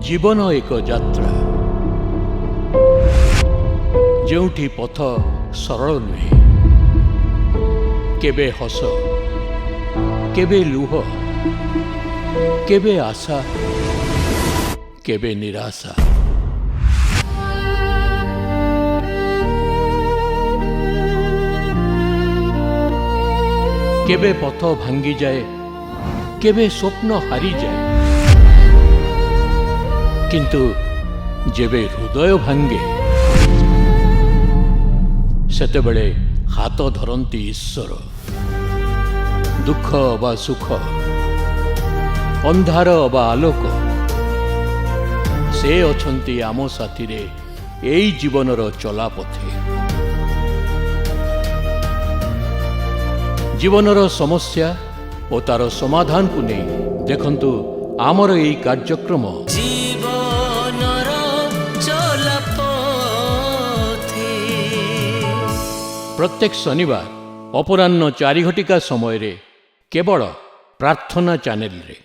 जीवन एक यात्रा जोठी पथ सरल नुहे केबे हस केबे लुह केबे आशा केबे निराशा। केबे पथ भांगी जाए केबे स्वप्न हारी जाए किंतु जेबे हृदय भांगे सेतेबेले हाथ धरती ईश्वर। दुख अबा सुख अंधार अबा आलोक से अछंती आम साथी रे एई जीवनर चला पथे। जीवनर समस्या और तार समाधान को नहीं देखंतु आमर एई कार्यक्रम जीवनर चला पथे। प्रत्येक शनिवार अपराह्न 4 घटिका समय रे केवल प्रार्थना चैनल रे।